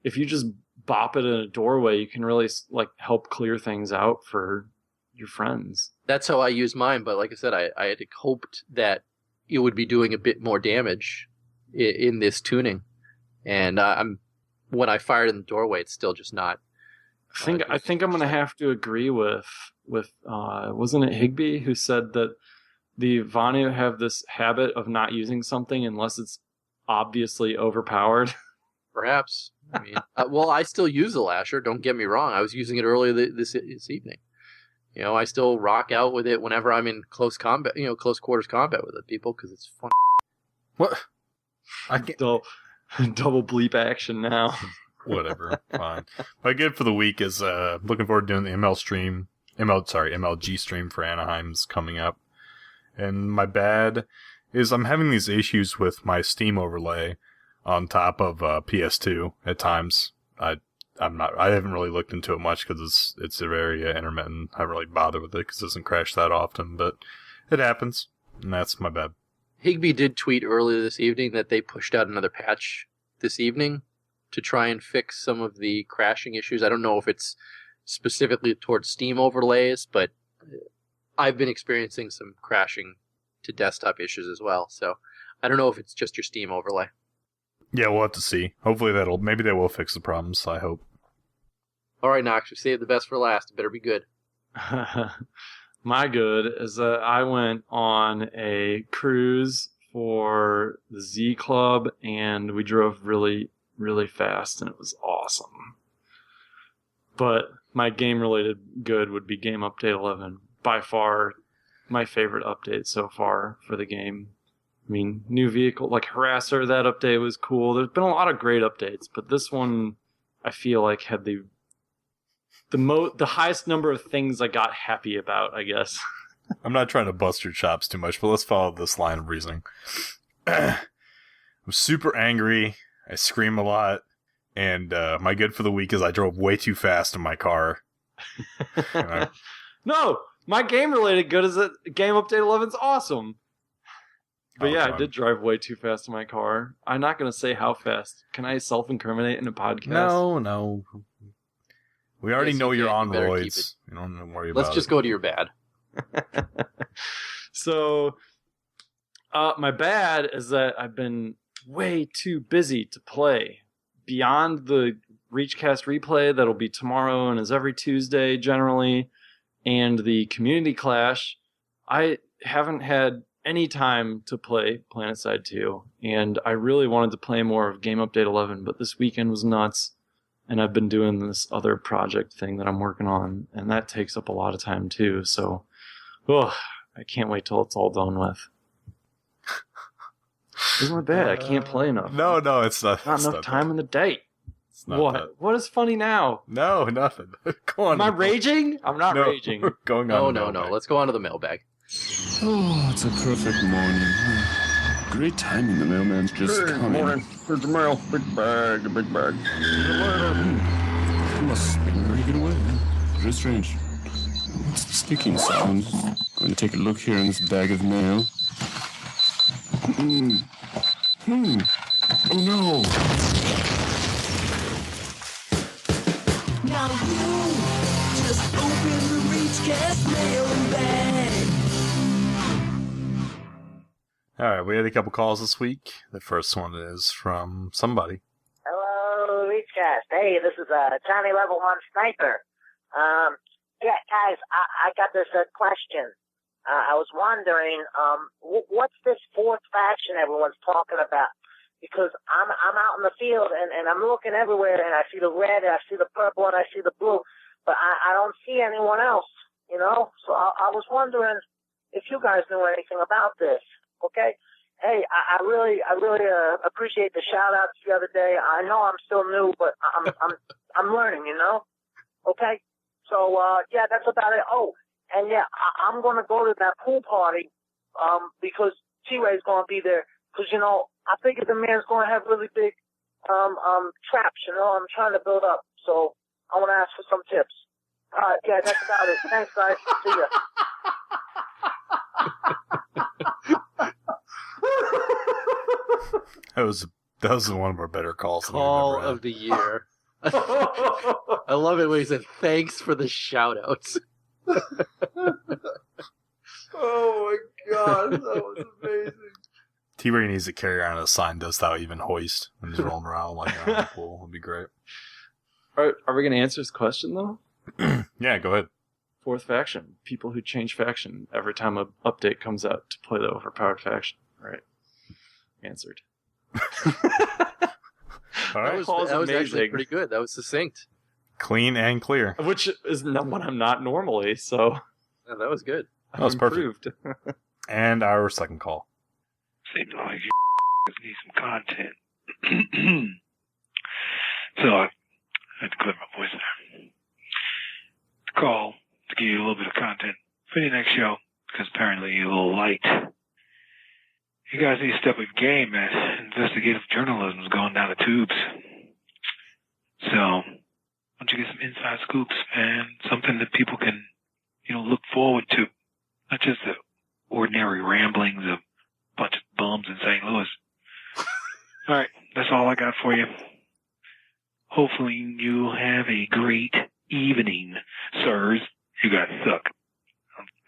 if you just bop it in a doorway, you can really, like, help clear things out for your friends. That's how I use mine, but like I said, I had hoped that it would be doing a bit more damage in this tuning. And when I fired in the doorway, it's still just not. I think I'm going to have to agree with wasn't it Higby who said that the Vanu have this habit of not using something unless it's obviously overpowered? Perhaps. I mean, well, I still use the lasher. Don't get me wrong. I was using it earlier this evening. You know, I still rock out with it whenever I'm in close combat, close quarters combat with the people because it's fun. What? I can't. Double bleep action now. Whatever. Fine. My good for the week is looking forward to doing the MLG stream for Anaheim's coming up. And my bad is I'm having these issues with my Steam overlay on top of PS2 at times. I haven't really looked into it much because it's a very intermittent. I haven't really bothered with it because it doesn't crash that often, but it happens, and that's my bad. Higby did tweet earlier this evening that they pushed out another patch this evening to try and fix some of the crashing issues. I don't know if it's specifically towards Steam overlays, but I've been experiencing some crashing to desktop issues as well, so I don't know if it's just your Steam overlay. Yeah, we'll have to see. Hopefully maybe they will fix the problems, I hope. All right, Noxx, we saved the best for last. It better be good. My good is that I went on a cruise for the Z Club, and we drove really, really fast, and it was awesome. But my game-related good would be Game Update 11. By far, my favorite update so far for the game. I mean, new vehicle, like Harasser, that update was cool. There's been a lot of great updates, but this one, I feel like, had the highest number of things I got happy about, I guess. I'm not trying to bust your chops too much, but let's follow this line of reasoning. I'm super angry. I scream a lot. And my good for the week is I drove way too fast in my car. No! My game-related good is that Game Update 11's awesome. But yeah, I did drive way too fast in my car. I'm not going to say how fast. Can I self-incriminate in a podcast? No. We already know you're on roids. You don't have to worry about it. Let's just go to your bad. So, my bad is that I've been way too busy to play. Beyond the ReachCast replay that'll be tomorrow and is every Tuesday generally, and the Community Clash, I haven't had any time to play PlanetSide 2, and I really wanted to play more of Game Update 11, but this weekend was nuts, and I've been doing this other project thing that I'm working on, and that takes up a lot of time too, so I can't wait till it's all done with. Isn't it bad? I can't play enough. No, it's not. Not enough time in the day. What? That. What is funny now? No, nothing. Go on. Am I raging? I'm not raging. Going on. No. Let's go on to the mailbag. Oh, it's a perfect morning. Great timing, the mailman's just coming. Morning. Here's the mail. Big bag. Must be ready to get away. Very strange. What's the sticking sound? Going to take a look here in this bag of mail. Oh no! Now you just open the ReachCast mail bag. Alright, we had a couple calls this week. The first one is from somebody. Hello, ReachCast. Hey, this is Johnny Level 1 Sniper. Yeah, guys, I got this question. I was wondering, what's this fourth faction everyone's talking about? Because I'm out in the field and I'm looking everywhere and I see the red and I see the purple and I see the blue, but I don't see anyone else, you know? So I was wondering if you guys knew anything about this, okay? Hey, I really appreciate the shout outs the other day. I know I'm still new, but I'm learning, you know? Okay? So, yeah, that's about it. Oh, and yeah, I'm going to go to that pool party, because T-Ray's going to be there. Because, you know, I figured the man's going to have really big, traps, you know, I'm trying to build up. So, I want to ask for some tips. Yeah, that's about it. Thanks, guys. See ya. That was one of our better calls. Call of the year. I love it when he said, thanks for the shout-outs. Oh my god, that was amazing. T-Ray needs to carry around a sign, does thou even hoist, when he's rolling around like around the pool. It'd be great. Are we going to answer this question, though? Yeah, go ahead. Fourth faction. People who change faction every time an update comes out to play the overpowered faction. All right. Answered. All right. That was actually pretty good. That was succinct. Clean and clear. Which is not what I'm not normally, so... Yeah, that was good. That was perfect. And our second call. Seems like you need some content. So I had to clear my voice there. Call to give you a little bit of content for your next show, because apparently you're a little light. You guys need to step up your game, man. Investigative journalism is going down the tubes. So, why don't you get some inside scoops and something that people can, look forward to. Not just the ordinary ramblings of a bunch of bums in St. Louis. All right, that's all I got for you. Hopefully you have a great evening, sirs. You guys suck.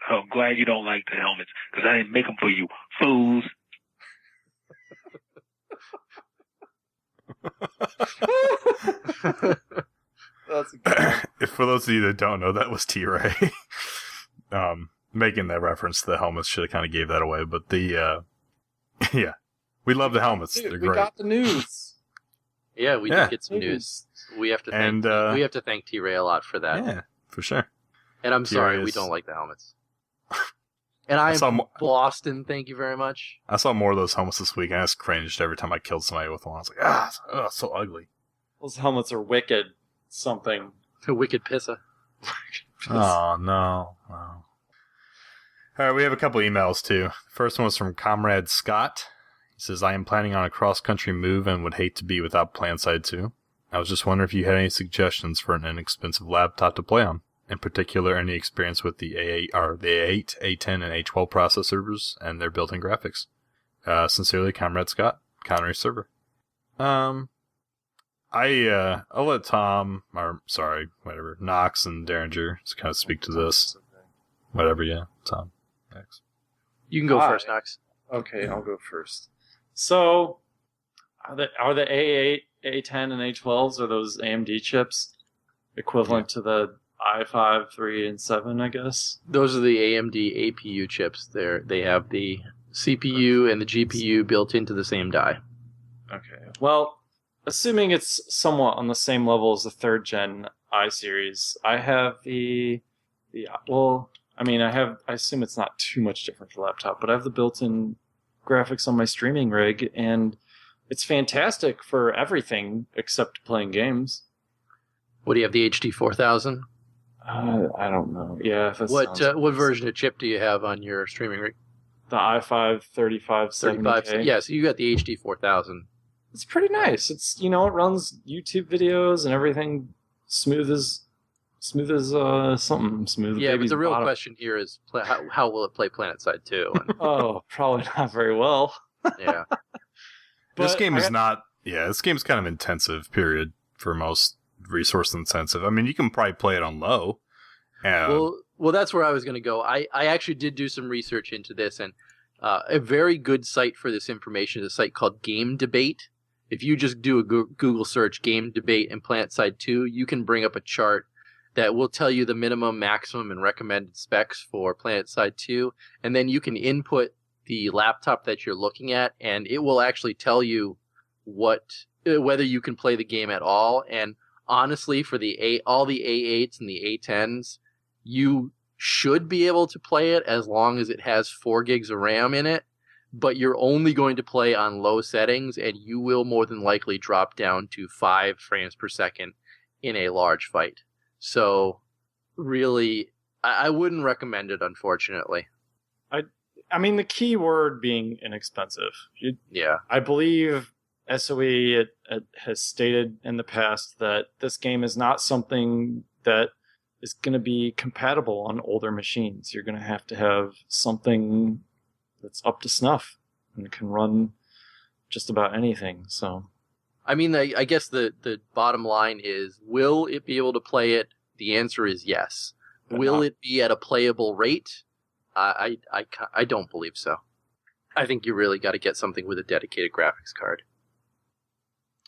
I'm glad you don't like the helmets, because I didn't make them for you, fools. That's good. If for those of you that don't know, that was T-Ray. Making that reference to the helmets should have kind of gave that away, but yeah, we love the helmets. Dude, they're we great. got the news. Yeah, we did get some news. We have to thank T-Ray a lot for that. Yeah, for sure. And I'm T-Ray sorry, we don't like the helmets. And I'm Boston, thank you very much. I saw more of those helmets this week, and I just cringed every time I killed somebody with one. I was like, so ugly. Those helmets are wicked. Something. A wicked pissa. Oh, no. All right, we have a couple emails, too. The first one was from Comrade Scott. He says, I am planning on a cross-country move and would hate to be without PlanSide 2. I was just wondering if you had any suggestions for an inexpensive laptop to play on. In particular, any experience with the A8, A10, and A12 processors and their built-in graphics. Sincerely, Comrade Scott, Connery Server. I'll let Noxx and Deringer just kind of speak to this. Whatever, yeah, Tom. Next. You can go first, Noxx. Okay, I'll go first. So, are the A8, A10, and A12s, are those AMD chips equivalent to the i5, 3, and 7, I guess? Those are the AMD APU chips. They have the CPU and the GPU built into the same die. Okay. Well, assuming it's somewhat on the same level as the 3rd gen i-series, I have I assume it's not too much different for the laptop, but I have the built-in graphics on my streaming rig, and it's fantastic for everything except playing games. What do you have, the HD 4000? I don't know. Yeah. What version of chip do you have on your streaming rig? The i5 3570K. Yeah, so you got the HD 4000. It's pretty nice. It's it runs YouTube videos and everything smooth as something smooth. Yeah, but the real question here is how will it play PlanetSide 2? Oh, probably not very well. Yeah. This game is this game's kind of intensive, period, for most resource intensive. I mean, you can probably play it on low. Well, that's where I was going to go. I actually did do some research into this, and a very good site for this information is a site called Game Debate. If you just do a Google search, Game Debate and PlanetSide 2, you can bring up a chart that will tell you the minimum, maximum, and recommended specs for PlanetSide 2, and then you can input the laptop that you're looking at, and it will actually tell you whether you can play the game at all. And honestly, for all the A8s and the A10s, you should be able to play it as long as it has 4 gigs of RAM in it, but you're only going to play on low settings, and you will more than likely drop down to 5 frames per second in a large fight. So, really, I wouldn't recommend it, unfortunately. I mean, the key word being inexpensive. Yeah. I believe SOE has stated in the past that this game is not something that is going to be compatible on older machines. You're going to have something that's up to snuff and can run just about anything. So, I mean, I guess the bottom line is, will it be able to play it? The answer is yes. Will it be at a playable rate? I don't believe so. I think you really got to get something with a dedicated graphics card.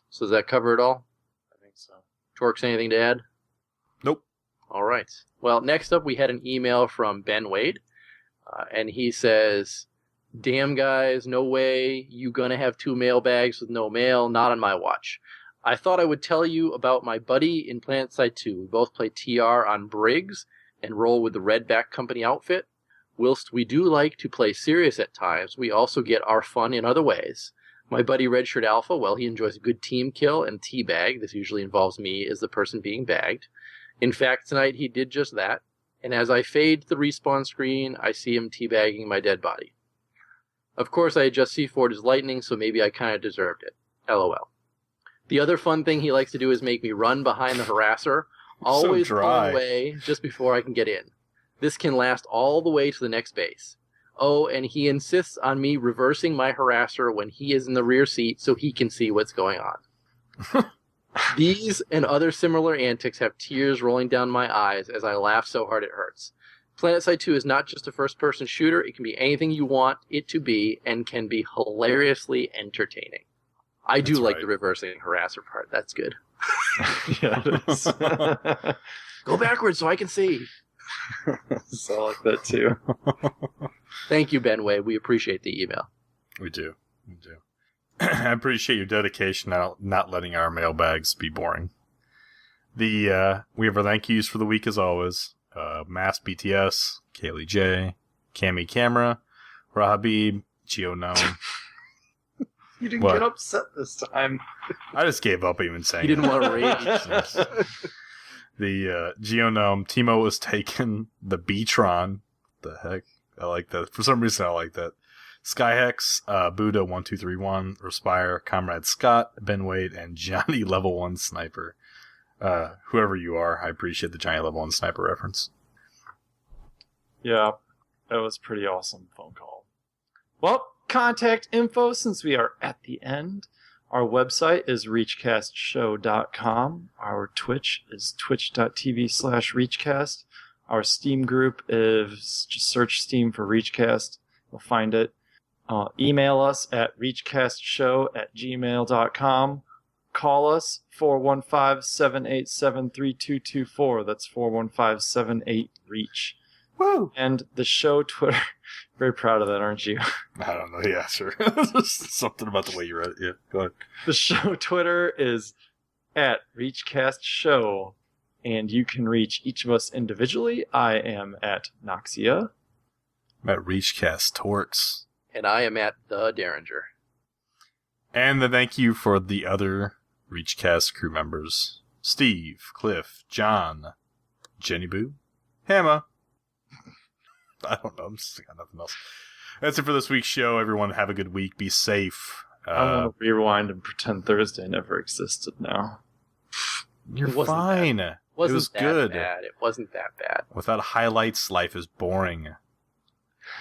So does that cover it all? I think so. Torkz, anything to add? Nope. All right. Well, next up we had an email from Ben Wade, and he says, "Damn guys, no way you gonna have 2 mailbags with no mail. Not on my watch. I thought I would tell you about my buddy in PlanetSide 2. We both play TR on Briggs and roll with the Red Back Company outfit. Whilst we do like to play serious at times, we also get our fun in other ways. My buddy Redshirt Alpha, well, he enjoys a good team kill and teabag. This usually involves me as the person being bagged. In fact, tonight he did just that. And as I fade to the respawn screen, I see him teabagging my dead body. Of course, I had just C4'd his lightning, so maybe I kind of deserved it. LOL. The other fun thing he likes to do is make me run behind the harasser, always pulling away just before I can get in. This can last all the way to the next base. Oh, and he insists on me reversing my harasser when he is in the rear seat so he can see what's going on. These and other similar antics have tears rolling down my eyes as I laugh so hard it hurts. PlanetSide 2 is not just a first-person shooter. It can be anything you want it to be and can be hilariously entertaining. I do like the reversing harasser part. That's good. Yeah, it is. Go backwards so I can see. So I like that too. Thank you, Benway. We appreciate the email. We do. I appreciate your dedication not letting our mailbags be boring. We have our thank yous for the week as always. Mass BTS, Kaylee J, Cammy Camera, Rahabib, GeoGnome. You didn't get upset this time. I just gave up even saying You didn't want to rage. The GeoGnome, Timo was taken, the B-Tron. The heck? I like that. For some reason I like that. Skyhex, Buddha1231, Respire, Comrade Scott, Ben Wade, and Johnny Level 1 Sniper. Whoever you are, I appreciate the Johnny Level 1 Sniper reference. Yeah, that was a pretty awesome phone call. Well, contact info since we are at the end. Our website is reachcastshow.com. Our Twitch is twitch.tv/reachcast. Our Steam group is just search Steam for ReachCast. You'll find it. Email us at reachcastshow@gmail.com. Call us 415-787-3224. That's 415-78-REACH. Woo! And the show Twitter. Very proud of that, aren't you? I don't know. Yeah, sure. Something about the way you read it. Yeah, go ahead. The show Twitter is at ReachCastShow. And you can reach each of us individually. I am at Noxia. I'm at ReachCast Torkz. And I am at the Deringer. And the thank you for the other ReachCast crew members. Steve, Cliff, John, Jenny Boo, Hamma. I don't know. I'm just got nothing else. That's it for this week's show. Everyone have a good week. Be safe. I want to rewind and pretend Thursday never existed now. You're fine. It was good. It wasn't that bad. Without highlights, life is boring.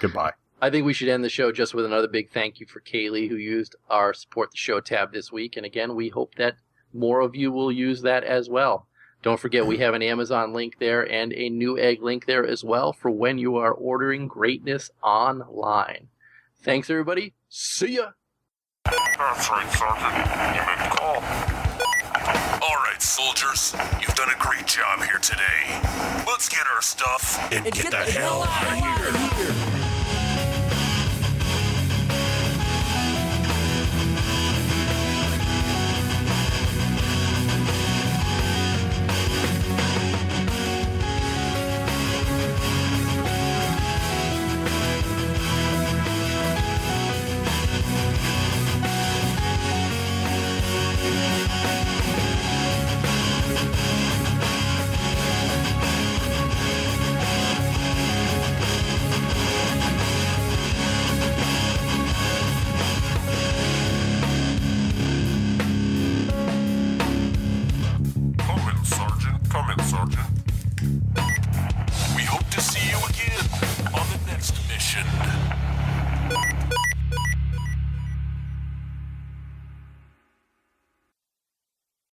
Goodbye. I think we should end the show just with another big thank you for Kaylee, who used our Support the Show tab this week. And again, we hope that more of you will use that as well. Don't forget, we have an Amazon link there and a Newegg link there as well for when you are ordering greatness online. Thanks, everybody. See ya. That's right, Sergeant. You made the call. All right, soldiers. You've done a great job here today. Let's get our stuff and get the hell out of here.